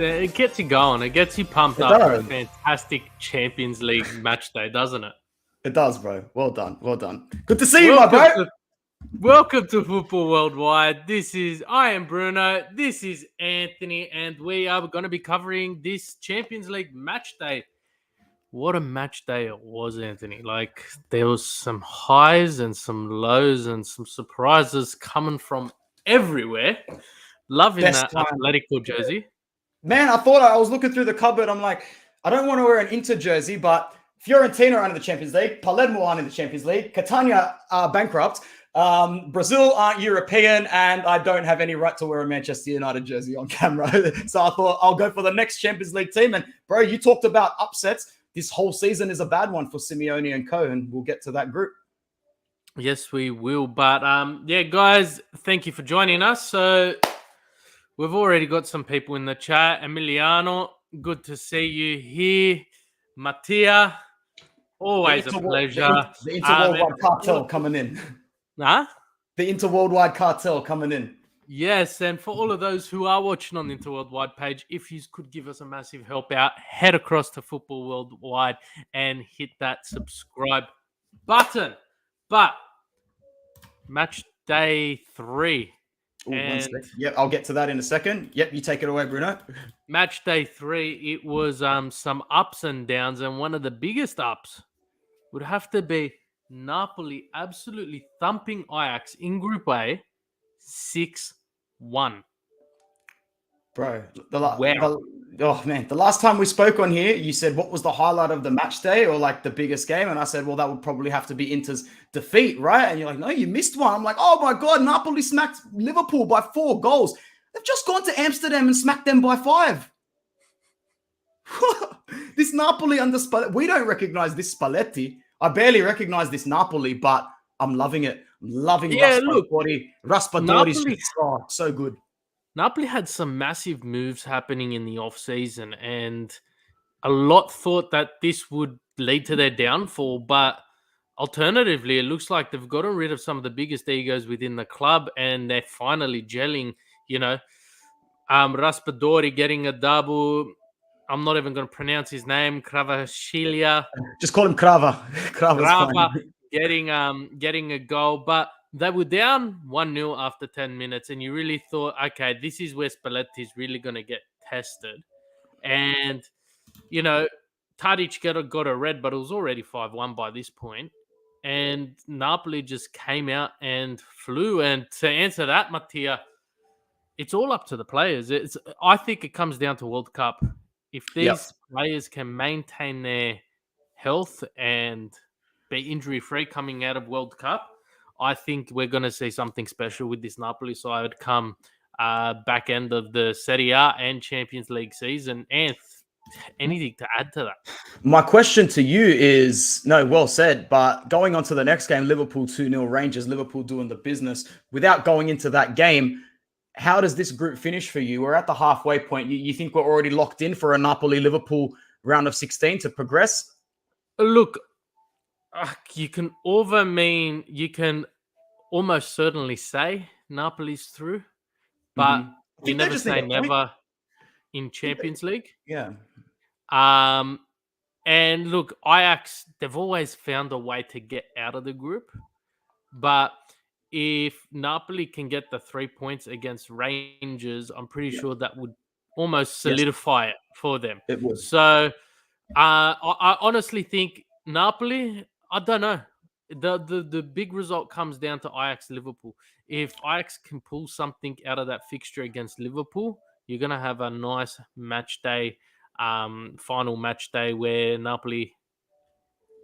It gets you going. It gets you pumped up for a fantastic Champions League match day, doesn't it? It does, bro. Well done. Well done. Good to see you, my bro. Welcome to Football Worldwide. I am Bruno. This is Anthony, and we are going to be covering this Champions League match day. What a match day it was, Anthony. Like, there was some highs and some lows and some surprises coming from everywhere. Loving that Atletico jersey. Man, I was looking through the cupboard. I'm like, I don't want to wear an Inter jersey, but Fiorentina are in the Champions League. Palermo aren't in the Champions League. Catania are bankrupt. Brazil aren't European, and I don't have any right to wear a Manchester United jersey on camera. So I thought I'll go for the next Champions League team. And bro, you talked about upsets. This whole season is a bad one for Simeone and co, and we'll get to that group. Yes, we will. But yeah, guys, thank you for joining us. So we've already got some people in the chat. Emiliano, good to see you here. Mattia, always a pleasure. The Inter-Worldwide Cartel coming in. Huh? The Inter-Worldwide Cartel coming in. Yes, and for all of those who are watching on the Interworldwide page, if you could give us a massive help out, head across to Football Worldwide and hit that subscribe button. But match day 3. Yep, I'll get to that in a second. Yep, you take it away, Bruno. Match day 3, it was some ups and downs, and one of the biggest ups would have to be Napoli absolutely thumping Ajax in Group A 6-1. Bro, the last time we spoke on here, you said what was the highlight of the match day or like the biggest game? And I said, well, that would probably have to be Inter's defeat, right? And you're like, no, you missed one. I'm like, oh my God, Napoli smacked Liverpool by 4 goals. They've just gone to Amsterdam and smacked them by 5. This Napoli under Spalletti, we don't recognize this Spalletti. I barely recognize this Napoli, but I'm loving it. I'm loving Raspadori's so good. Napoli had some massive moves happening in the off-season, and a lot thought that this would lead to their downfall, but alternatively, it looks like they've gotten rid of some of the biggest egos within the club, and they're finally gelling, Raspadori getting a double. I'm not even going to pronounce his name. Kvaratskhelia. Just call him Krava. Krava getting a goal, but they were down 1-0 after 10 minutes, and you really thought, okay, this is where Spalletti is really going to get tested. And, Tadic got a red, but it was already 5-1 by this point. And Napoli just came out and flew. And to answer that, Mattia, it's all up to the players. I think it comes down to World Cup. If these players can maintain their health and be injury-free coming out of World Cup, I think we're going to see something special with this Napoli side come back end of the Serie A and Champions League season. And anything to add to that? My question to you is, no, well said, but going on to the next game, Liverpool 2-0 Rangers, Liverpool doing the business. Without going into that game, how does this group finish for you? We're at the halfway point. You think we're already locked in for a Napoli-Liverpool round of 16 to progress? Look, you can almost certainly say Napoli's through, but you never say never in Champions League. Yeah. And look, Ajax, they've always found a way to get out of the group, but if Napoli can get the 3 points against Rangers, I'm pretty sure that would almost solidify it for them. It would. So I honestly think Napoli, I don't know. The big result comes down to Ajax Liverpool. If Ajax can pull something out of that fixture against Liverpool, you're gonna have a nice match day, final match day where Napoli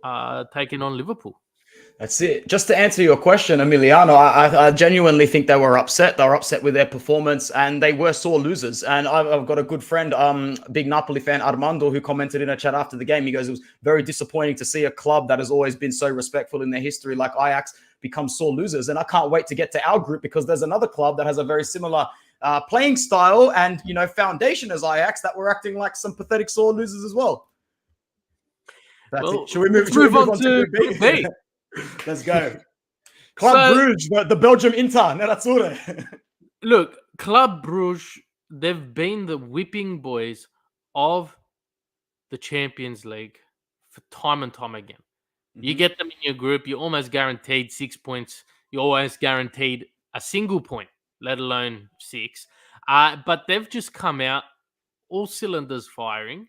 are taking on Liverpool. That's it. Just to answer your question, Emiliano, I genuinely think they were upset. They were upset with their performance, and they were sore losers. And I've got a good friend, big Napoli fan, Armando, who commented in a chat after the game. He goes, it was very disappointing to see a club that has always been so respectful in their history, like Ajax, become sore losers. And I can't wait to get to our group because there's another club that has a very similar playing style and foundation as Ajax that were acting like some pathetic sore losers as well. Should we move on to Group B? Let's go. Club Bruges, the Belgium Inter. Nerazzurre. Look, Club Bruges, they've been the whipping boys of the Champions League for time and time again. You get them in your group, you're almost guaranteed 6 points. You're always guaranteed a single point, let alone 6. But they've just come out, all cylinders firing.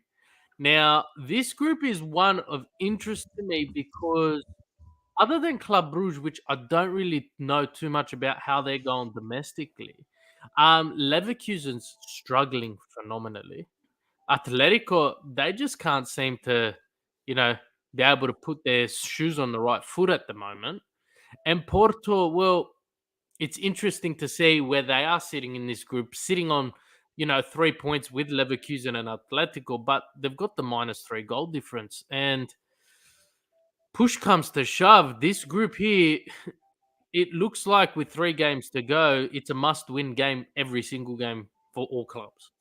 Now, this group is one of interest to me because other than Club Brugge, which I don't really know too much about how they're going domestically, Leverkusen's struggling phenomenally. Atletico, they just can't seem to, be able to put their shoes on the right foot at the moment. And Porto, well, it's interesting to see where they are sitting in this group, sitting on, 3 points with Leverkusen and Atletico, but they've got the -3 goal difference. And push comes to shove, this group here, it looks like with 3 games to go, it's a must-win game every single game for all clubs.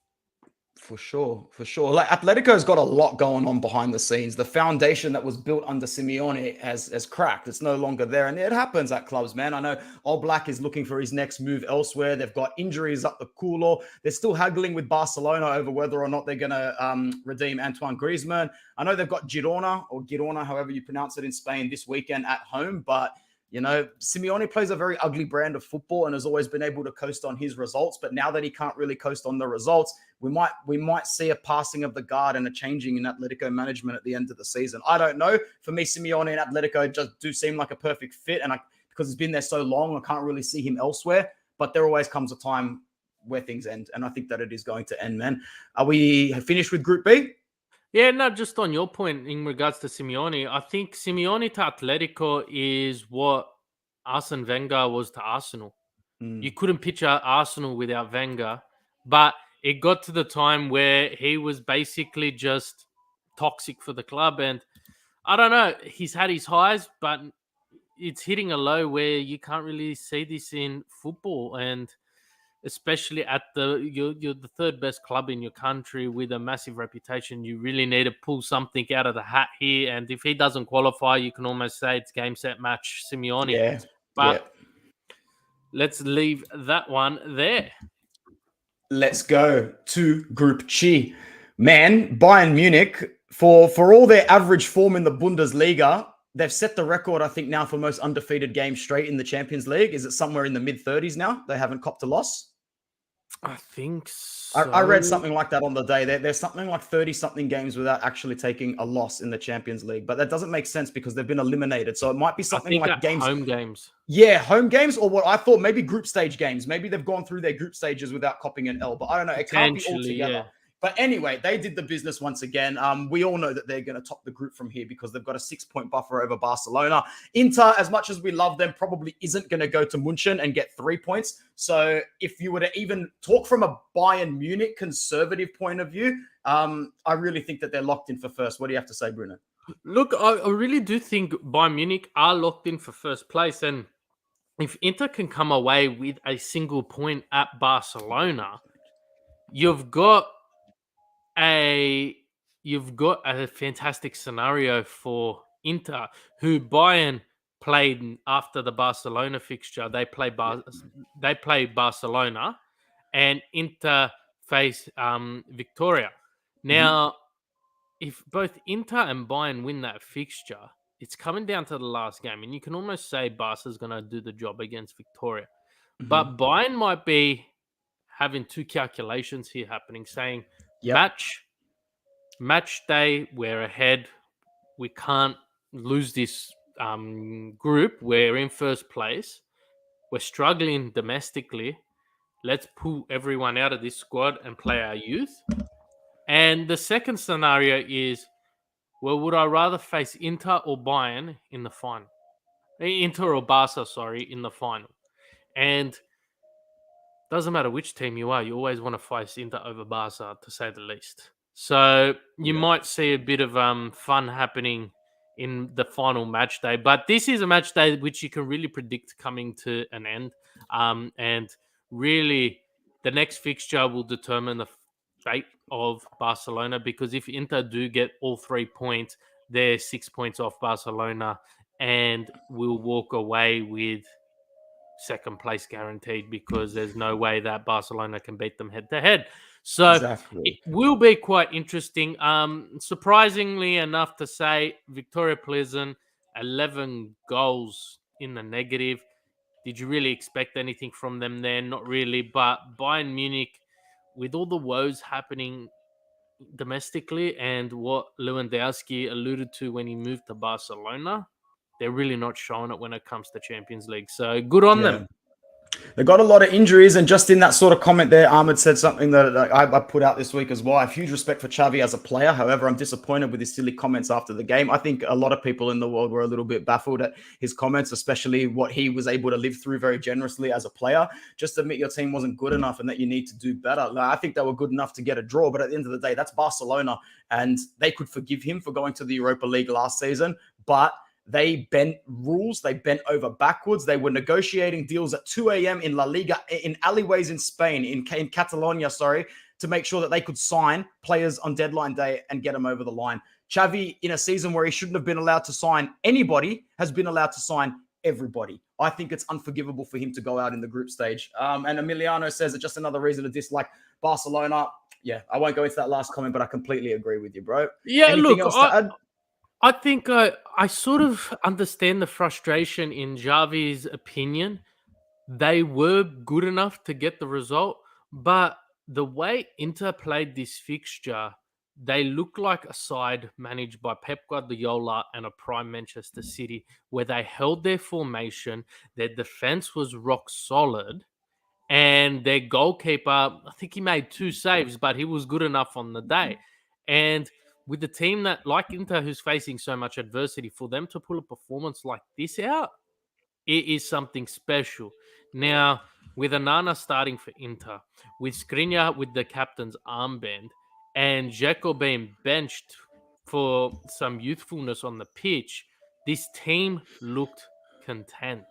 For sure. Like Atletico's got a lot going on behind the scenes. The foundation that was built under Simeone has cracked. It's no longer there. And it happens at clubs, man. I know Oblak is looking for his next move elsewhere. They've got injuries up the culo. They're still haggling with Barcelona over whether or not they're going to redeem Antoine Griezmann. I know they've got Girona, however you pronounce it in Spain, this weekend at home. But Simeone plays a very ugly brand of football and has always been able to coast on his results. But now that he can't really coast on the results, we might see a passing of the guard and a changing in Atletico management at the end of the season. I don't know. For me, Simeone and Atletico just do seem like a perfect fit. And because he's been there so long, I can't really see him elsewhere. But there always comes a time where things end. And I think that it is going to end, man. Are we finished with Group B? Yeah, no, just on your point in regards to Simeone, I think Simeone to Atletico is what Arsene Wenger was to Arsenal. You couldn't picture Arsenal without Wenger, but it got to the time where he was basically just toxic for the club. And I don't know, he's had his highs, but it's hitting a low where you can't really see this in football. And especially at you're the third best club in your country with a massive reputation. You really need to pull something out of the hat here. And if he doesn't qualify, you can almost say it's game, set, match Simeone. Yeah. But let's leave that one there. Let's go to Group G. Man, Bayern Munich, for all their average form in the Bundesliga, they've set the record, I think, now for most undefeated games straight in the Champions League. Is it somewhere in the mid-30s now? They haven't copped a loss? I think so. I read something like that on the day. There's something like 30-something games without actually taking a loss in the Champions League. But that doesn't make sense because they've been eliminated. So it might be something like home games. Yeah, home games, or what I thought maybe group stage games. Maybe they've gone through their group stages without copping an L. But I don't know. It can't be all together. Yeah. But anyway, they did the business once again. We all know that they're going to top the group from here because they've got a 6-point buffer over Barcelona. Inter, as much as we love them, probably isn't going to go to Munchen and get 3 points. So if you were to even talk from a Bayern Munich conservative point of view, I really think that they're locked in for first. What do you have to say, Bruno? Look, I really do think Bayern Munich are locked in for first place. And if Inter can come away with a single point at Barcelona, you've got a fantastic scenario for Inter, who Bayern played after the Barcelona fixture. They play Barcelona, and Inter face Victoria. Now, if both Inter and Bayern win that fixture, it's coming down to the last game, and you can almost say Barca's going to do the job against Victoria. But Bayern might be having two calculations here happening, saying match day, we're ahead. We can't lose this group. We're in first place. We're struggling domestically. Let's pull everyone out of this squad and play our youth. And the second scenario is, well, would I rather face Inter or Bayern in the final? Inter or Barca, sorry, in the final. And doesn't matter which team you are, you always want to face Inter over Barca, to say the least. So you might see a bit of fun happening in the final match day. But this is a match day which you can really predict coming to an end. And really, the next fixture will determine the fate of Barcelona, because if Inter do get all 3 points, they're 6 points off Barcelona and will walk away with second place guaranteed, because there's no way that Barcelona can beat them head to head. So Exactly. it will be quite interesting. Surprisingly enough to say, Victoria Pleasant, 11 goals in the negative. Did you really expect anything from them there? Not really. But Bayern Munich, with all the woes happening domestically and what Lewandowski alluded to when he moved to Barcelona, they're really not showing it when it comes to Champions League. So good on them. They got a lot of injuries, and just in that sort of comment there, Ahmed said something that I put out this week as well. I have huge respect for Xavi as a player. However, I'm disappointed with his silly comments after the game. I think a lot of people in the world were a little bit baffled at his comments, especially what he was able to live through very generously as a player. Just admit your team wasn't good enough and that you need to do better. I think they were good enough to get a draw, but at the end of the day, that's Barcelona, and they could forgive him for going to the Europa League last season, but they bent rules. They bent over backwards. They were negotiating deals at 2 a.m. in La Liga, in alleyways in Spain, in Catalonia, to make sure that they could sign players on deadline day and get them over the line. Xavi, in a season where he shouldn't have been allowed to sign anybody, has been allowed to sign everybody. I think it's unforgivable for him to go out in the group stage. And Emiliano says it's just another reason to dislike Barcelona. Yeah, I won't go into that last comment, but I completely agree with you, bro. Yeah, Anything else to add? I think I sort of understand the frustration in Xavi's opinion. They were good enough to get the result, but the way Inter played this fixture, they look like a side managed by Pep Guardiola and a prime Manchester City, where they held their formation, their defense was rock solid, and their goalkeeper, I think he made 2 saves, but he was good enough on the day. And with the team that, like Inter, who's facing so much adversity, for them to pull a performance like this out, it is something special. Now, with Anana starting for Inter, with Skriniar with the captain's armband, and Dzeko being benched for some youthfulness on the pitch, this team looked content.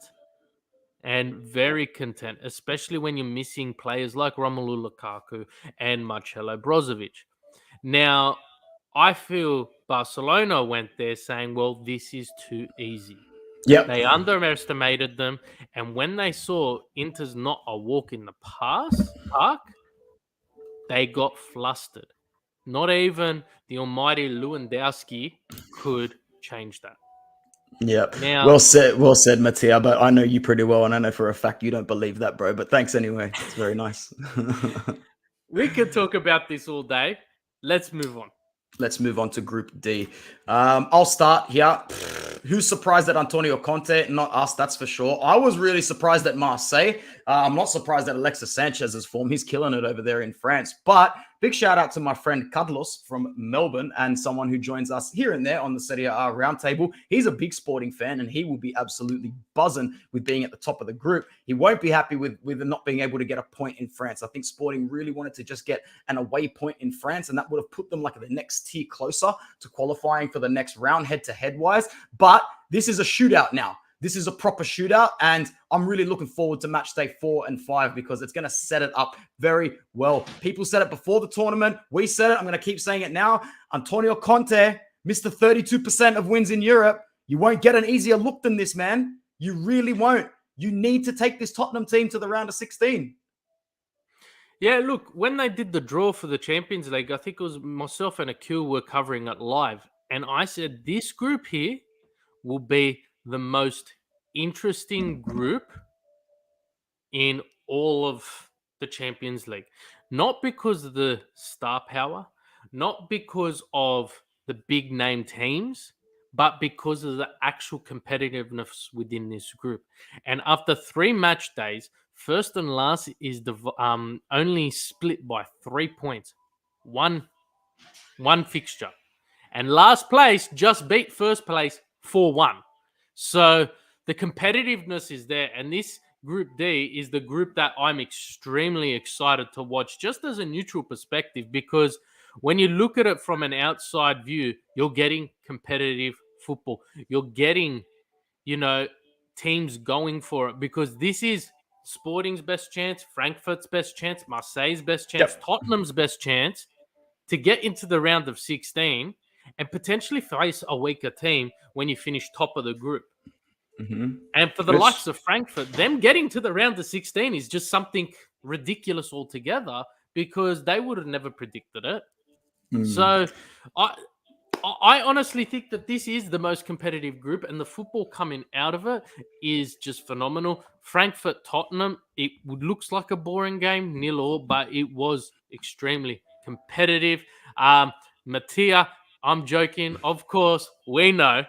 And very content, especially when you're missing players like Romelu Lukaku and Marcelo Brozovic. Now, I feel Barcelona went there saying, well, this is too easy. Yep. They underestimated them. And when they saw Inter's not a walk in the park, they got flustered. Not even the almighty Lewandowski could change that. Yeah. Now, well said, Mattia. But I know you pretty well, and I know for a fact you don't believe that, bro. But thanks anyway. It's very nice. We could talk about this all day. Let's move on. Let's move on to Group D. I'll start here. Who's surprised at Antonio Conte? Not us, that's for sure. I was really surprised at Marseille. I'm not surprised at Alexis Sanchez's form. He's killing it over there in France. But big shout out to my friend Carlos from Melbourne, and someone who joins us here and there on the Serie A roundtable. He's a big sporting fan, and he will be absolutely buzzing with being at the top of the group. He won't be happy with not being able to get a point in France. I think Sporting really wanted to just get an away point in France, and that would have put them like the next tier closer to qualifying for the next round head-to-head wise. But this is a shootout now. This is a proper shootout, and I'm really looking forward to match day 4 and 5 because it's going to set it up very well. People said it before the tournament. We said it. I'm going to keep saying it now. Antonio Conte, Mr. 32% of wins in Europe. You won't get an easier look than this, man. You really won't. You need to take this Tottenham team to the round of 16. Yeah, look, when they did the draw for the Champions League, I think it was myself and Akil were covering it live. And I said, this group here will be the most interesting group in all of the Champions League. Not because of the star power, not because of the big name teams, but because of the actual competitiveness within this group. And after 3 match days, first and last is only split by 3 points. One fixture. And last place just beat first place 4-1. So the competitiveness is there. And this Group D is the group that I'm extremely excited to watch, just as a neutral perspective, because when you look at it from an outside view, you're getting competitive football. You're getting, teams going for it, because this is Sporting's best chance, Frankfurt's best chance, Marseille's best chance, Tottenham's best chance to get into the round of 16 and potentially face a weaker team when you finish top of the group. Mm-hmm. And for the likes of Frankfurt, them getting to the round of 16 is just something ridiculous altogether, because they would have never predicted it. So I honestly think that this is the most competitive group, and the football coming out of it is just phenomenal. Frankfurt, Tottenham, it looks like a boring game, 0-0, but it was extremely competitive. Mattia, I'm joking. Of course, we know.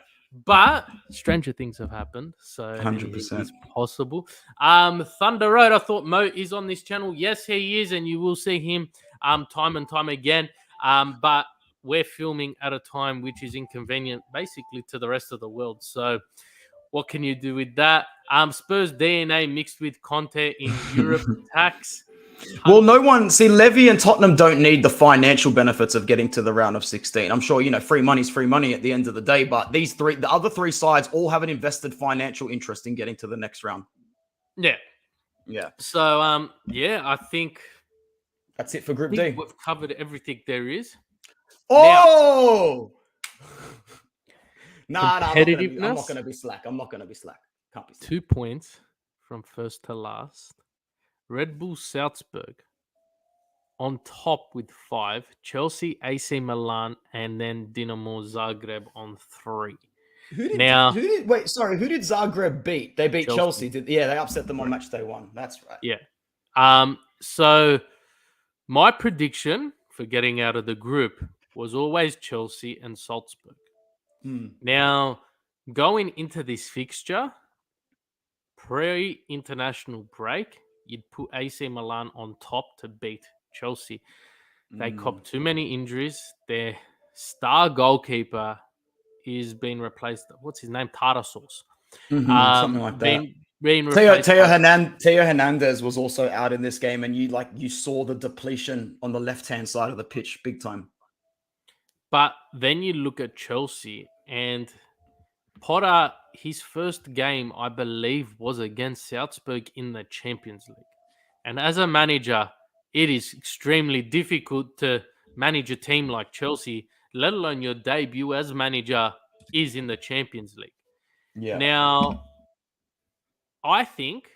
But stranger things have happened, so 100%. it's possible. Thunder Road, I thought Mo is on this channel. Yes, he is, and you will see him time and time again. But we're filming at a time which is inconvenient, basically, to the rest of the world. So what can you do with that? Spurs DNA mixed with Conte in Europe tax. Well, Levy and Tottenham don't need the financial benefits of getting to the round of 16. I'm sure, free money's free money at the end of the day, but the other 3 sides all have an invested financial interest in getting to the next round. Yeah. So, I think that's it for Group D. We've covered everything there is. Oh! Nah, competitiveness. I'm not going to be slack. Can't be slack. 2 points from first to last. Red Bull Salzburg on top with 5. Chelsea, AC Milan, and then Dinamo Zagreb on 3. Who did Zagreb beat? They beat Chelsea. They upset them on match day 1. That's right. Yeah. So my prediction for getting out of the group was always Chelsea and Salzburg. Now, going into this fixture, pre-international break, you'd put AC Milan on top to beat Chelsea. They copped too many injuries. Their star goalkeeper is being replaced. What's his name? Tarassos. Something like that. Theo Hernandez was also out in this game, and you saw the depletion on the left-hand side of the pitch big time. But then you look at Chelsea, and Potter, his first game, I believe, was against Salzburg in the Champions League. And as a manager, it is extremely difficult to manage a team like Chelsea, let alone your debut as manager is in the Champions League. Yeah. Now, I think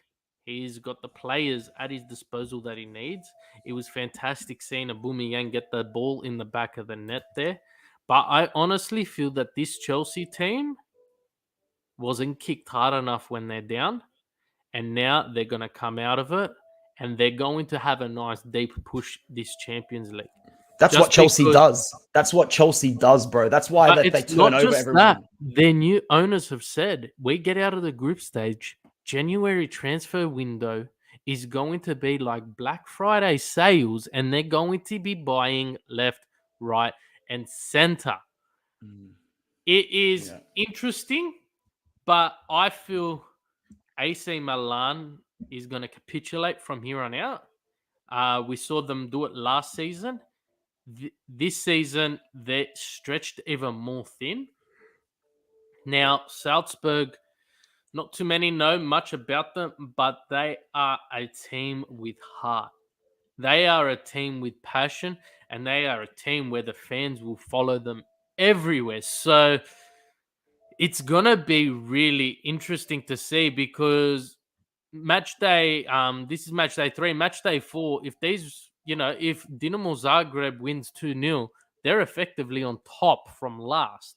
he's got the players at his disposal that he needs. It was fantastic seeing Aubameyang get the ball in the back of the net there. But I honestly feel that this Chelsea team wasn't kicked hard enough when they're down. And now they're going to come out of it, and they're going to have a nice deep push this Champions League. That's what Chelsea does. That's what Chelsea does, bro. That's why they turn over everyone. Their new owners have said, we get out of the group stage, January transfer window is going to be like Black Friday sales, and they're going to be buying left, right, and center. It is interesting, but I feel AC Milan is going to capitulate from here on out. We saw them do it last season. This season, they're stretched even more thin. Now, Salzburg, not too many know much about them, but they are a team with heart. They are a team with passion, and they are a team where the fans will follow them everywhere. So it's going to be really interesting to see, because match day, this is match day 3, match day 4, if Dinamo Zagreb wins 2-0, they're effectively on top from last.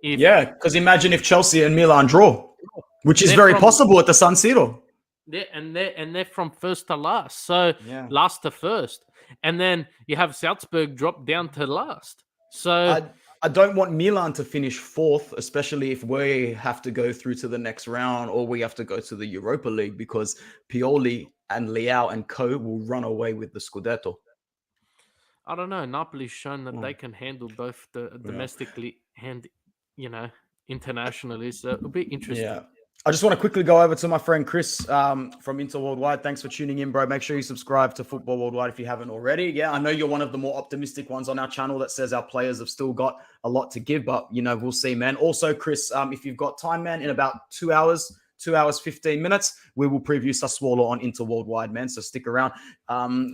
Because imagine if Chelsea and Milan draw, which is very possible at the San Siro. Yeah, and they're from first to last, so last to first, and then you have Salzburg drop down to last. So I don't want Milan to finish fourth, especially if we have to go through to the next round or we have to go to the Europa League, because Pioli and Leao and co will run away with the Scudetto. I don't know. Napoli's shown that they can handle both domestically and, internationally. So it'll be interesting. Yeah. I just want to quickly go over to my friend Chris from Inter Worldwide. Thanks for tuning in, bro. Make sure you subscribe to Football Worldwide if you haven't already. Yeah, I know you're one of the more optimistic ones on our channel that says our players have still got a lot to give, but, we'll see, man. Also, Chris, if you've got time, man, in about 2 hours, 15 minutes, we will preview Sassuolo on Inter Worldwide, man. So stick around.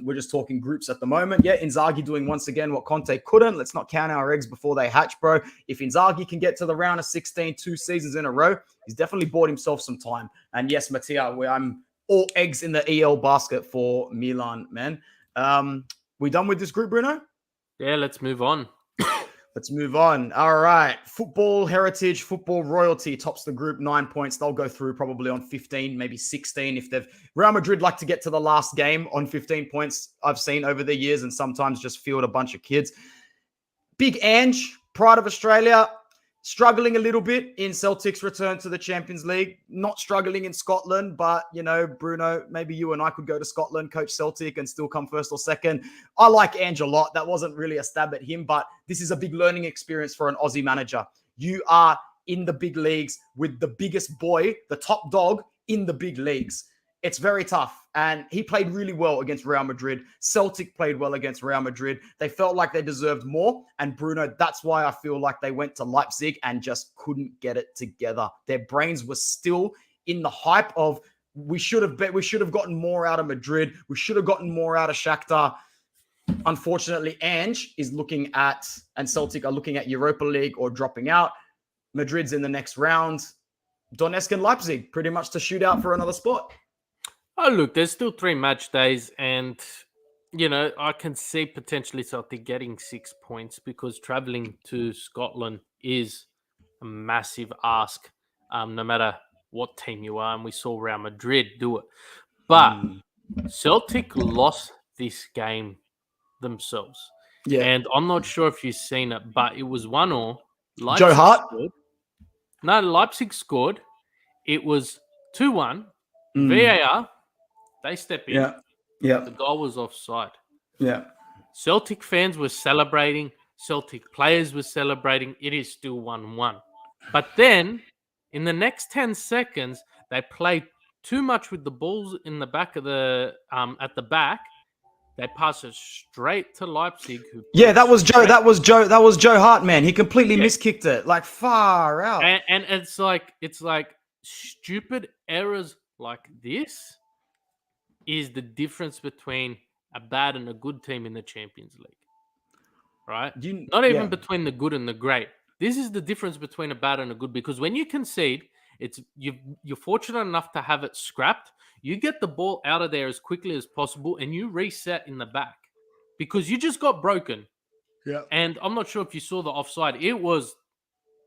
We're just talking groups at the moment. Yeah, Inzaghi doing once again what Conte couldn't. Let's not count our eggs before they hatch, bro. If Inzaghi can get to the round of 16 2 seasons in a row, he's definitely bought himself some time. And yes, Mattia, I'm all eggs in the EL basket for Milan, man. We done with this group, Bruno? Yeah, let's move on. Let's move on. All right. Football Heritage, Football Royalty tops the group, 9 points. They'll go through probably on 15, maybe 16. If Real Madrid like to get to the last game on 15 points, I've seen over the years, and sometimes just field a bunch of kids. Big Ange, Pride of Australia, struggling a little bit in Celtic's return to the Champions League. Not struggling in Scotland, but, Bruno, maybe you and I could go to Scotland, coach Celtic, and still come first or second. I like Ange a lot. That wasn't really a stab at him, but this is a big learning experience for an Aussie manager. You are in the big leagues with the biggest boy, the top dog in the big leagues. It's very tough. And he played really well against Real Madrid. Celtic played well against Real Madrid. They felt like they deserved more. And Bruno, that's why I feel like they went to Leipzig and just couldn't get it together. Their brains were still in the hype of, we should have gotten more out of Madrid. We should have gotten more out of Shakhtar. Unfortunately, Ange is looking at, and Celtic are looking at Europa League or dropping out. Madrid's in the next round. Donetsk and Leipzig pretty much to shoot out for another spot. Oh, look, there's still 3 match days, and, I can see potentially Celtic getting 6 points because traveling to Scotland is a massive ask, no matter what team you are, and we saw Real Madrid do it. But Celtic lost this game themselves. Yeah. And I'm not sure if you've seen it, but it was 1-1. Joe Hart? No, Leipzig scored. It was 2-1. VAR. They step in. Yeah. The goal was offside. Yeah. Celtic fans were celebrating. Celtic players were celebrating. It is still 1-1. But then, in the next 10 seconds, they played too much with the balls in the back of the at the back. They pass it straight to Leipzig. That was Joe Hart, man. He completely miskicked it, like far out. And it's like stupid errors like this is the difference between a bad and a good team in the Champions League, right? Not even between the good and the great. This is the difference between a bad and a good, because when you concede, you're fortunate enough to have it scrapped. You get the ball out of there as quickly as possible, and you reset in the back because you just got broken. Yeah. And I'm not sure if you saw the offside. It was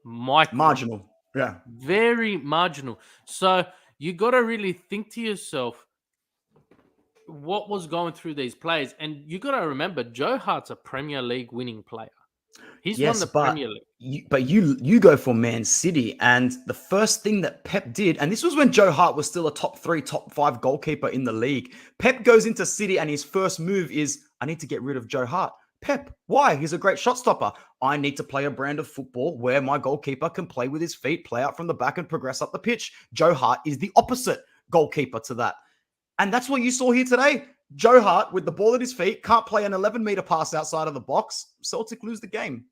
marginal. Yeah. Very marginal. So you got to really think to yourself, what was going through these players? And you got to remember, Joe Hart's a Premier League winning player. He's won the Premier League. But you go for Man City, and the first thing that Pep did, and this was when Joe Hart was still a top 3, top 5 goalkeeper in the league. Pep goes into City, and his first move is, I need to get rid of Joe Hart. Pep, why? He's a great shot stopper. I need to play a brand of football where my goalkeeper can play with his feet, play out from the back, and progress up the pitch. Joe Hart is the opposite goalkeeper to that. And that's what you saw here today. Joe Hart, with the ball at his feet, can't play an 11-meter pass outside of the box. Celtic lose the game.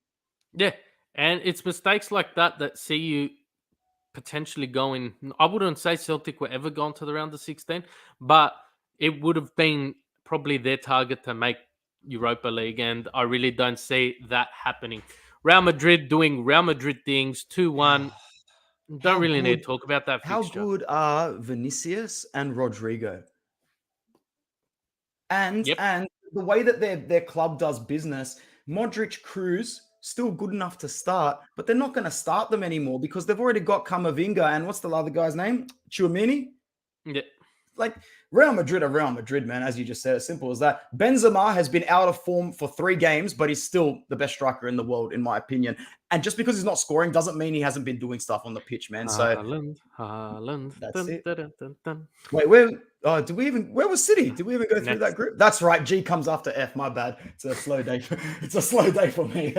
Yeah, and it's mistakes like that see you potentially going. I wouldn't say Celtic were ever going to the round of 16, but it would have been probably their target to make Europa League, and I really don't see that happening. Real Madrid doing Real Madrid things, 2-1. Don't really need to talk about that fixture. How good are Vinicius and Rodrigo? And the way that their club does business, Modric, Cruz, still good enough to start, but they're not going to start them anymore because they've already got Camavinga and what's the other guy's name? Tchouameni? Yeah. like Real Madrid are Real Madrid, man. As you just said, as simple as that. Benzema has been out of form for 3 games, but he's still the best striker in the world, in my opinion. And just because he's not scoring doesn't mean he hasn't been doing stuff on the pitch, man. So Haaland. that's it. Dun, dun, dun, dun. Wait, where was City? Did we even go through that group? That's right. G comes after F. My bad. It's a slow day. It's a slow day for me.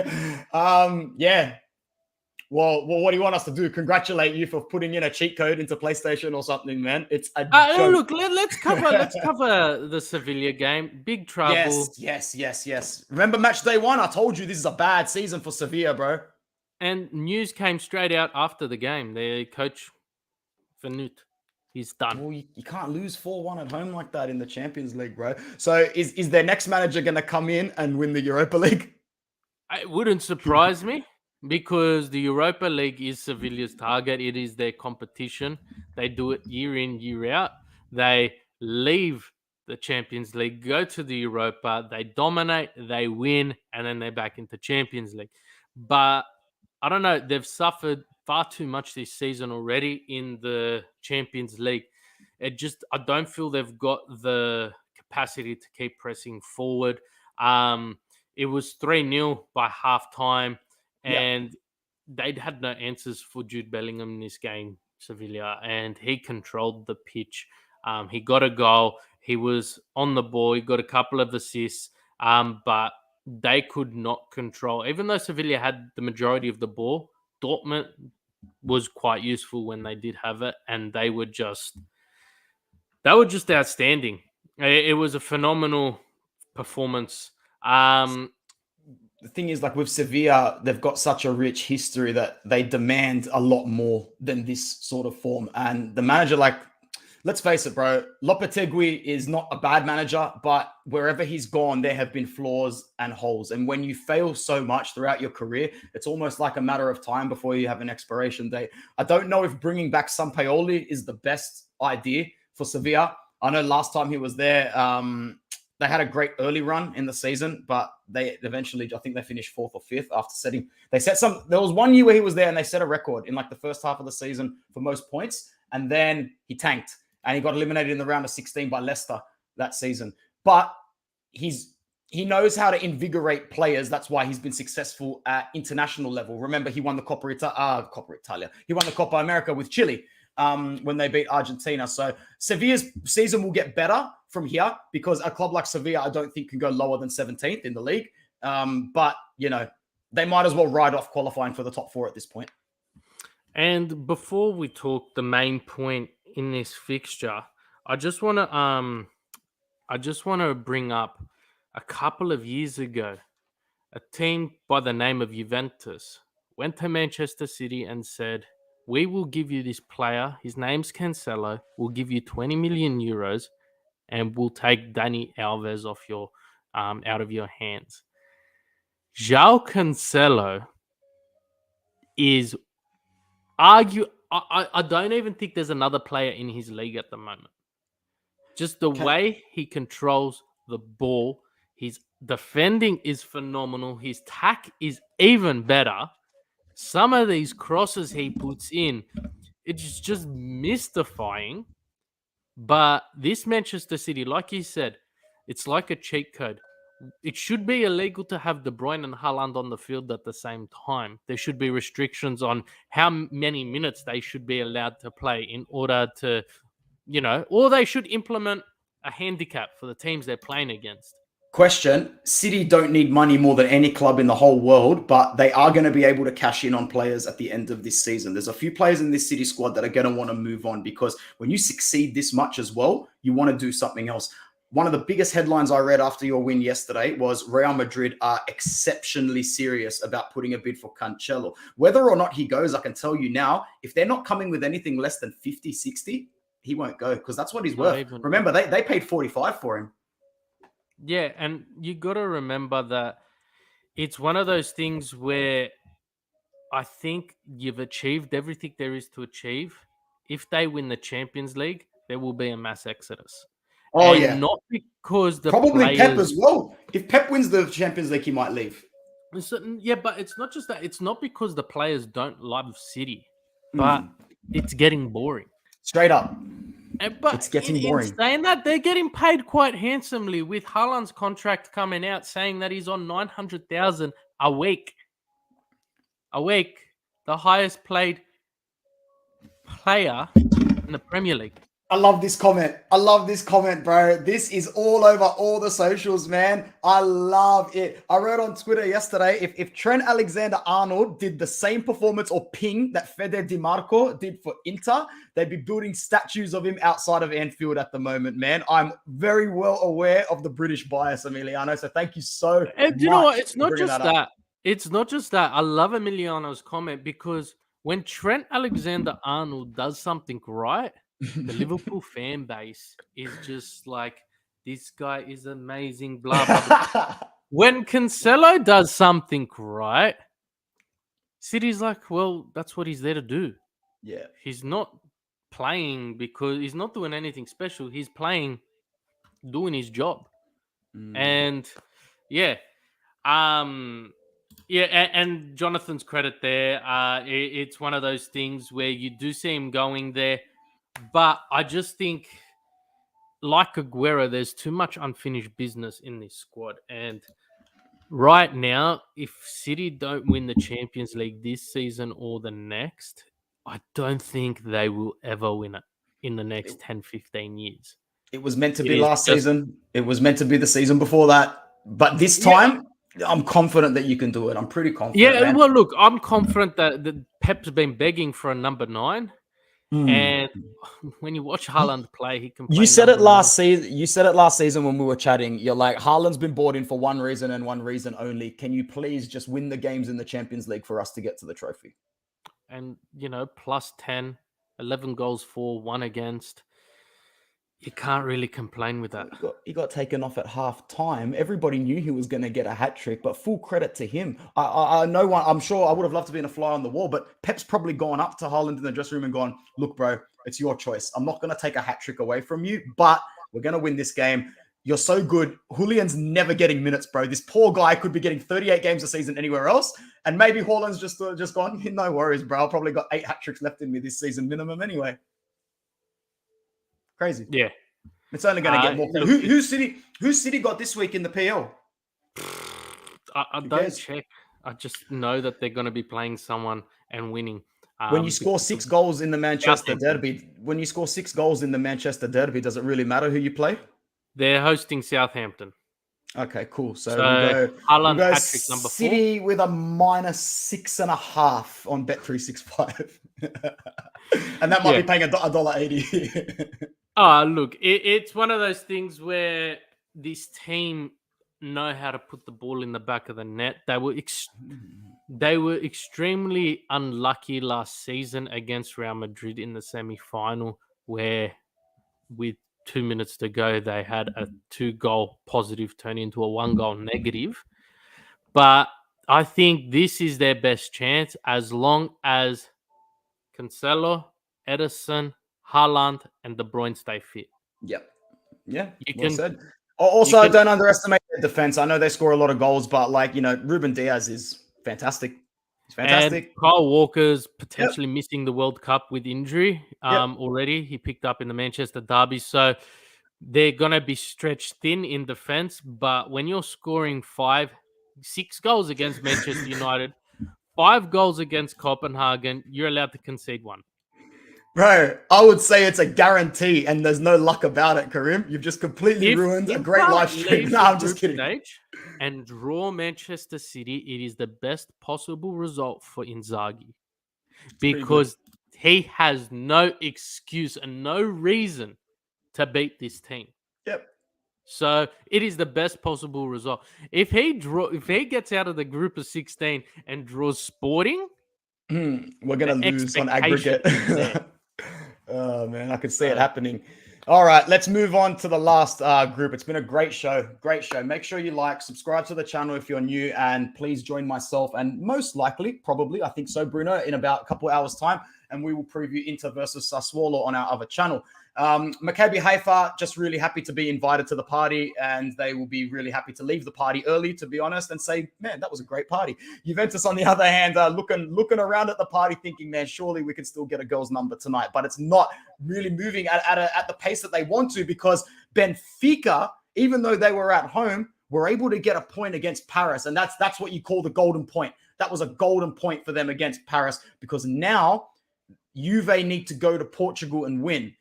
Yeah. Well, what do you want us to do? Congratulate you for putting in a cheat code into PlayStation or something, man. It's a joke. Look, let's cover the Sevilla game. Big trouble. Yes. Remember match day 1? I told you this is a bad season for Sevilla, bro. And news came straight out after the game. Their coach, Fanut, he's done. Well, you can't lose 4-1 at home like that in the Champions League, bro. So is their next manager going to come in and win the Europa League? It wouldn't surprise me because the Europa League is Sevilla's target. It is their competition. They do it year in, year out. They leave the Champions League, go to the Europa, they dominate, they win, and then they're back into Champions League. But I don't know. They've suffered far too much this season already in the Champions League. I don't feel they've got the capacity to keep pressing forward. It was 3-0 by halftime, and they'd had no answers for Jude Bellingham in this game, Sevilla, and he controlled the pitch. He got a goal. He was on the ball. He got a couple of assists, but they could not control. Even though Sevilla had the majority of the ball, Dortmund was quite useful when they did have it, and they were just outstanding. It was a phenomenal performance. The thing is, like with Sevilla, they've got such a rich history that they demand a lot more than this sort of form. And the manager, like, let's face it, bro, Lopetegui is not a bad manager, but wherever he's gone, there have been flaws and holes. And when you fail so much throughout your career, it's almost like a matter of time before you have an expiration date. I don't know if bringing back Sampaoli is the best idea for Sevilla. I know last time he was there, they had a great early run in the season, but they eventually, I think they finished 4th or 5th after there was one year where he was there and they set a record in like the first half of the season for most points. And then he tanked and he got eliminated in the round of 16 by Leicester that season. But he knows how to invigorate players. That's why he's been successful at international level. Remember, he won the Coppa Italia. He won the Copa America with Chile when they beat Argentina. So Sevilla's season will get better from here because a club like Sevilla, I don't think can go lower than 17th in the league. But, they might as well ride off qualifying for the top 4 at this point. And before we talk the main point in this fixture, I just want to bring up a couple of years ago, a team by the name of Juventus went to Manchester City and said, "We will give you this player. His name's Cancelo. We'll give you 20 million euros, and we'll take Dani Alves off your out of your hands." João Cancelo is I don't even think there's another player in his league at the moment. Just the way he controls the ball, his defending is phenomenal. His tack is even better. Some of these crosses he puts in, it's just mystifying. But this Manchester City, like you said, it's like a cheat code. It should be illegal to have De Bruyne and Haaland on the field at the same time. There should be restrictions on how many minutes they should be allowed to play in order to, or they should implement a handicap for the teams they're playing against. Question, City don't need money more than any club in the whole world, but they are going to be able to cash in on players at the end of this season. There's a few players in this City squad that are going to want to move on because when you succeed this much as well, you want to do something else. One of the biggest headlines I read after your win yesterday was Real Madrid are exceptionally serious about putting a bid for Cancelo. Whether or not he goes, I can tell you now, if they're not coming with anything less than 50, 60, he won't go because that's what he's worth. Remember, they paid 45 for him. Yeah, and you got to remember that it's one of those things where I think you've achieved everything there is to achieve. If they win the Champions League, there will be a mass exodus. Oh, and yeah. Not because the probably players... Pep as well. If Pep wins the Champions League, he might leave. Yeah, but it's not just that. It's not because the players don't love City, but it's getting boring. Straight up. But It's getting in boring. saying that, they're getting paid quite handsomely with Haaland's contract coming out saying that he's on 900,000 a week. A week, the highest paid player in the Premier League. I love this comment. I love this comment, bro. This is all over all the socials, man. I love it. I wrote on Twitter yesterday, if Trent Alexander-Arnold did the same performance or ping that Fede Di Marco did for Inter, they'd be building statues of him outside of Anfield at the moment, man. I'm very well aware of the British bias, Emiliano, so thank you so much. And you know what? It's not bringing just that up. that. It's not just that. I love Emiliano's comment because when Trent Alexander-Arnold does something right, the Liverpool fan base is just like, this guy is amazing, blah, blah, blah. When Cancelo does something right, City's like, well, that's what he's there to do. Yeah. He's not playing because he's not doing anything special. He's playing, doing his job. And yeah. Yeah, and Jonathan's credit there. It's one of those things where you do see him going there. But I just think, like Aguero, there's too much unfinished business in this squad. And right now, if City don't win the Champions League this season or the next, I don't think they will ever win it in the next 10, 15 years. It was meant to be last season. It was meant to be the season before that. But this time, I'm confident that you can do it. I'm pretty confident. Yeah, man. well, look, I'm confident that Pep's been begging for a number 9. And when you watch Haaland play, he can play. You said it last season. You said it last season when we were chatting. You're like, Haaland's been brought in for one reason and one reason only. Can you please just win the games in the Champions League for us to get to the trophy? And, plus 10, 11 goals for, 1 against. You can't really complain with that. He got taken off at half time. Everybody knew he was going to get a hat trick, but full credit to him. I know one. I'm sure I would have loved to be a fly on the wall, but Pep's probably gone up to Haaland in the dressing room and gone, look, bro, it's your choice. I'm not going to take a hat trick away from you, but we're going to win this game. You're so good. Julian's never getting minutes, bro. This poor guy could be getting 38 games a season anywhere else. And maybe Haaland's just gone, no worries, bro. I've probably got 8 hat tricks left in me this season minimum anyway. Crazy. Yeah. It's only going to get more. Who's City got this week in the PL? I don't check. I just know that they're going to be playing someone and winning. When you score 6 goals in the Manchester Derby, does it really matter who you play? They're hosting Southampton. Okay, cool. So we Haaland go hat-trick number 4. City with a -6.5 on Bet365. And that might be paying $1.80. Look, it's one of those things where this team know how to put the ball in the back of the net. They were extremely unlucky last season against Real Madrid in the semi-final, where with 2 minutes to go, they had a 2-goal positive turn into a 1-goal negative. But I think this is their best chance as long as Cancelo, Ederson, Haaland, and De Bruyne stay fit. Yep. Yeah. Said. Also, don't underestimate their defense. I know they score a lot of goals, but Ruben Diaz is fantastic. He's fantastic. And Kyle Walker's potentially missing the World Cup with injury already. He picked up in the Manchester derby. So they're going to be stretched thin in defense. But when you're scoring 6 goals against Manchester United, 5 goals against Copenhagen, you're allowed to concede 1. Bro, I would say it's a guarantee, and there's no luck about it, Karim. You've just completely ruined a great live stream. No, I'm just kidding. And draw Manchester City, it is the best possible result for Inzaghi. Because he has no excuse and no reason to beat this team. Yep. So it is the best possible result. If he gets out of the group of 16 and draws Sporting, we're going to lose on aggregate. Oh, man, I could see it happening. All right, let's move on to the last group. It's been a great show. Great show. Make sure you subscribe to the channel if you're new, and please join myself and most likely, probably, I think so, Bruno, in about a couple hours' time, and we will preview Inter versus Sassuolo on our other channel. Maccabi Haifa, just really happy to be invited to the party, and they will be really happy to leave the party early, to be honest, and say, man, that was a great party. Juventus, on the other hand, looking around at the party thinking, man, surely we can still get a girl's number tonight, but it's not really moving at the pace that they want to, because Benfica, even though they were at home, were able to get a point against Paris, and that's what you call the golden point. That was a golden point for them against Paris, because now Juve need to go to Portugal and win.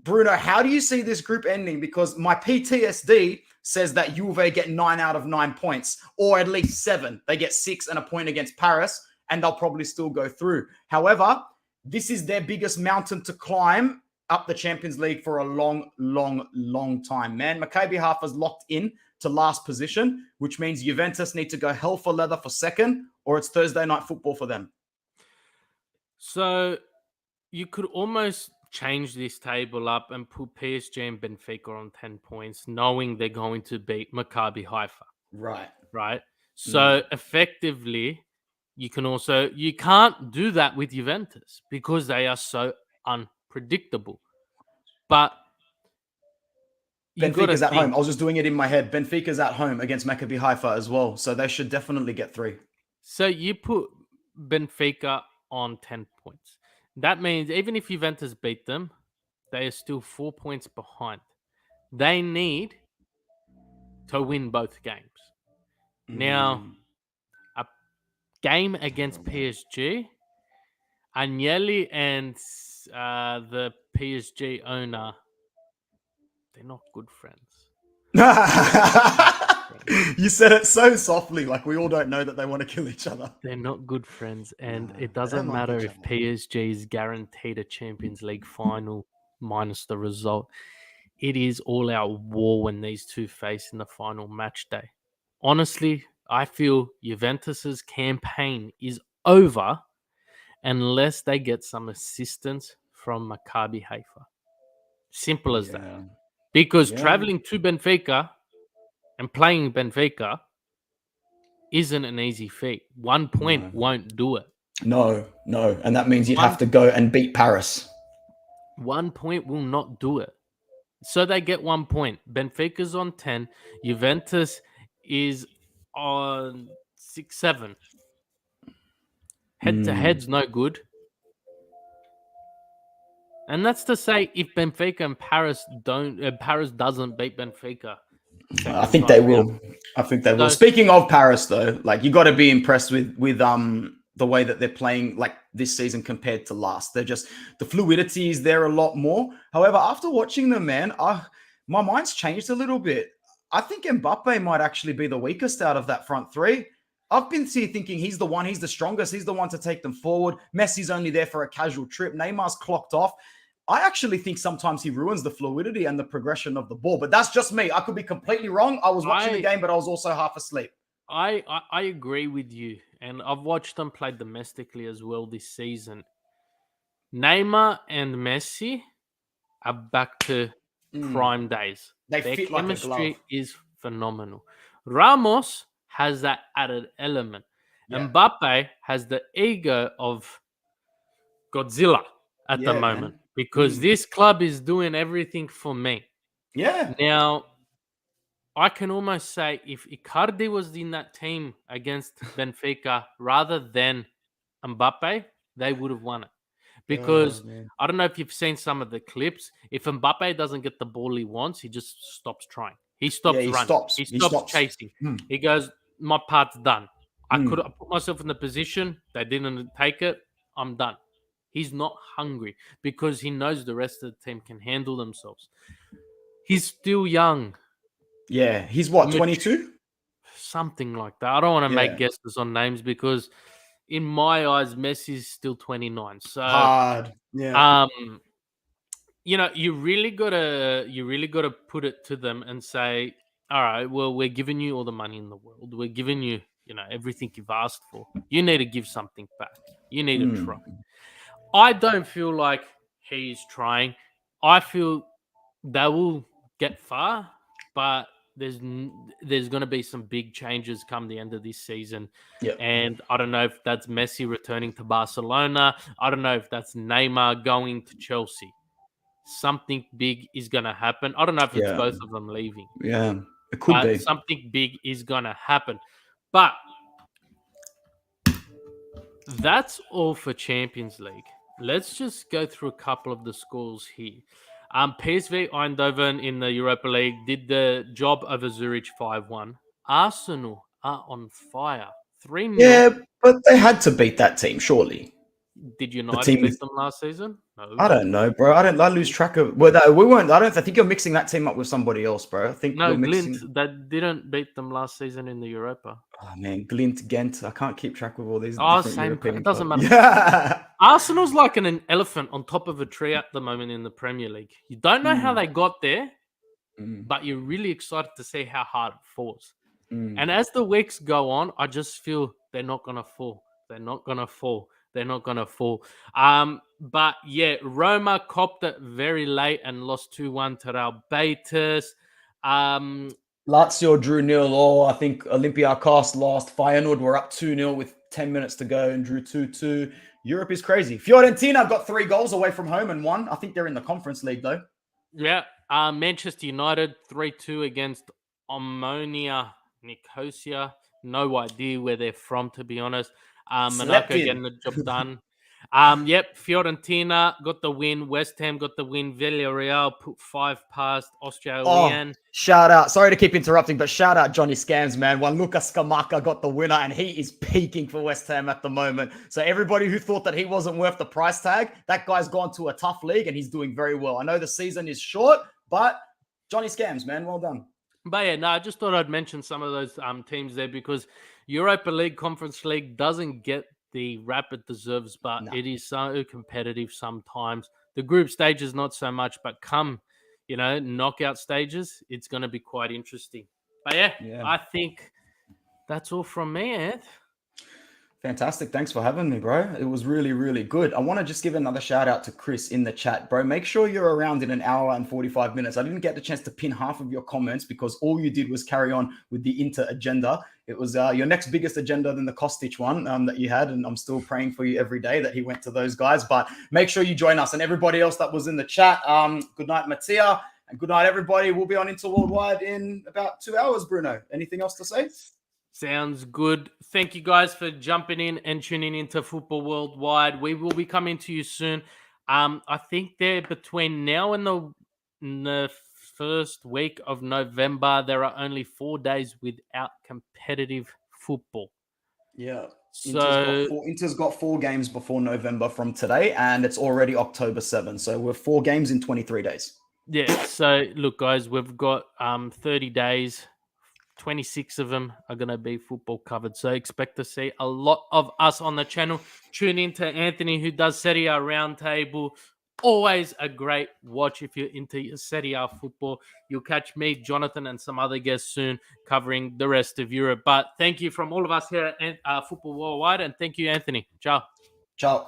Bruno, how do you see this group ending? Because my PTSD says that Juve get 9 out of 9 points, or at least 7. They get 6 and a point against Paris, and they'll probably still go through. However, this is their biggest mountain to climb up the Champions League for a long, long, long time, man. Maccabi Haifa's locked in to last position, which means Juventus need to go hell for leather for second, or it's Thursday night football for them. So you could almost change this table up and put PSG and Benfica on 10 points, knowing they're going to beat Maccabi Haifa. Right. So effectively, you can't do that with Juventus because they are so unpredictable. But Benfica's at home. I was just doing it in my head. Benfica's at home against Maccabi Haifa as well. So they should definitely get 3. So you put Benfica on 10 points. That means even if Juventus beat them, they are still 4 points behind. They need to win both games. Now, a game against PSG, Agnelli and the PSG owner, they're not good friends. You said it so softly, like we all don't know that they want to kill each other. They're not good friends, and it doesn't matter if PSG is guaranteed a Champions League final minus the result. It is all out war when these two face in the final match day. Honestly, I feel Juventus's campaign is over unless they get some assistance from Maccabi Haifa. Simple as that. Because traveling to Benfica and playing Benfica isn't an easy feat. 1 point won't do it. No. And that means you'd have to go and beat Paris. 1 point will not do it. So they get 1 point. Benfica's on 10. Juventus is on 6-7. Head-to-head's no good. And that's to say, if Benfica and Paris doesn't beat Benfica, I think they will. Speaking of Paris, though, like you got to be impressed with the way that they're playing like this season compared to last. They're just, the fluidity is there a lot more. However, after watching them, man, my mind's changed a little bit. I think Mbappe might actually be the weakest out of that front three. I've been thinking he's the strongest. He's the one to take them forward. Messi's only there for a casual trip. Neymar's clocked off. I actually think sometimes he ruins the fluidity and the progression of the ball, but that's just me. I could be completely wrong. I was watching the game, but I was also half asleep. I agree with you, and I've watched them play domestically as well this season. Neymar and Messi are back to prime days. Their fit chemistry like a glove. Is phenomenal. Ramos has that added element. Yeah. Mbappe has the ego of Godzilla at the moment, because this club is doing everything for me. Yeah. Now, I can almost say if Icardi was in that team against Benfica rather than Mbappe, they would have won it. Because I don't know if you've seen some of the clips. If Mbappe doesn't get the ball he wants, he just stops trying. He stops running. He stops chasing. He goes, my part's done. I could have put myself in the position. They didn't take it. I'm done. He's not hungry because he knows the rest of the team can handle themselves. He's still young. Yeah. He's what, 22? Something like that. I don't want to make guesses on names because in my eyes, Messi's still 29. So hard. Yeah. You really gotta put it to them and say, all right, well, we're giving you all the money in the world. We're giving you, everything you've asked for. You need to give something back. You need to try. I don't feel like he's trying. I feel they will get far, but there's going to be some big changes come the end of this season. Yep. And I don't know if that's Messi returning to Barcelona. I don't know if that's Neymar going to Chelsea. something big is going to happen. I don't know if it's Yeah. both of them leaving. Yeah, it could be. Something big is going to happen. But that's all for Champions League. Let's just go through a couple of the scores here. PSV Eindhoven in the Europa League did the job over Zurich 5-1. Arsenal are on fire. 3-0. Yeah, but they had to beat that team, surely. Did United team beat is- them last season? No. I don't know, bro. I lose track of. Well, no, we weren't. I think you're mixing that team up with somebody else, bro. I think No, you're mixing. Glint, that didn't beat them last season in the Europa. Oh man, Glint, Ghent. I can't keep track of all these. Oh, different same. European It doesn't clubs. matter. Yeah. Arsenal's like an elephant on top of a tree at the moment in the Premier League. You don't know how they got there, but you're really excited to see how hard it falls. And as the weeks go on, I just feel they're not going to fall. They're not going to fall. They're not going to fall. But yeah, Roma copped it very late and lost 2-1 to Real Betis. Lazio drew 0-0. I think Olympiacos lost. Feyenoord were up 2-0 with 10 minutes to go and drew 2-2. Europe is crazy. Fiorentina got 3 goals away from home and won. I think they're in the Conference League though. Yeah. Manchester United 3-2 against Omonia Nicosia. No idea where they're from, to be honest. Monaco getting the job done. Yep, Fiorentina got the win. West Ham got the win. Villarreal put 5 past Austria. Oh, shout out. Sorry to keep interrupting, but shout out Johnny Scams, man. Juan Lucas Scamacca got the winner, and he is peaking for West Ham at the moment. So everybody who thought that he wasn't worth the price tag, that guy's gone to a tough league, and he's doing very well. I know the season is short, but Johnny Scams, man, well done. But yeah, no, I just thought I'd mention some of those teams there because Europa League, Conference League doesn't get the rap it deserves, but it is so competitive sometimes. The group stages, not so much, but come, knockout stages, it's going to be quite interesting. But yeah, I think that's all from me, Ed. Fantastic. Thanks for having me, bro. It was really, really good. I want to just give another shout out to Chris in the chat, bro. Make sure you're around in an hour and 45 minutes. I didn't get the chance to pin half of your comments because all you did was carry on with the Inter agenda. It was your next biggest agenda than the Kostic one that you had. And I'm still praying for you every day that he went to those guys. But make sure you join us and everybody else that was in the chat. Good night, Mattia. And good night, everybody. We'll be on Inter Worldwide in about 2 hours, Bruno. Anything else to say? Sounds good. Thank you guys for jumping in and tuning into Football Worldwide. We will be coming to you soon. I think they're between now and the first week of November. There are only 4 days without competitive football. Yeah. So Inter's got 4 games before November from today, and it's already October 7. So we're 4 games in 23 days. Yeah. So look, guys, we've got 30 days. 26 of them are going to be football covered. So expect to see a lot of us on the channel. Tune in to Anthony, who does Serie A Roundtable. Always a great watch if you're into Serie A football. You'll catch me, Jonathan, and some other guests soon covering the rest of Europe. But thank you from all of us here at Football Worldwide. And thank you, Anthony. Ciao. Ciao.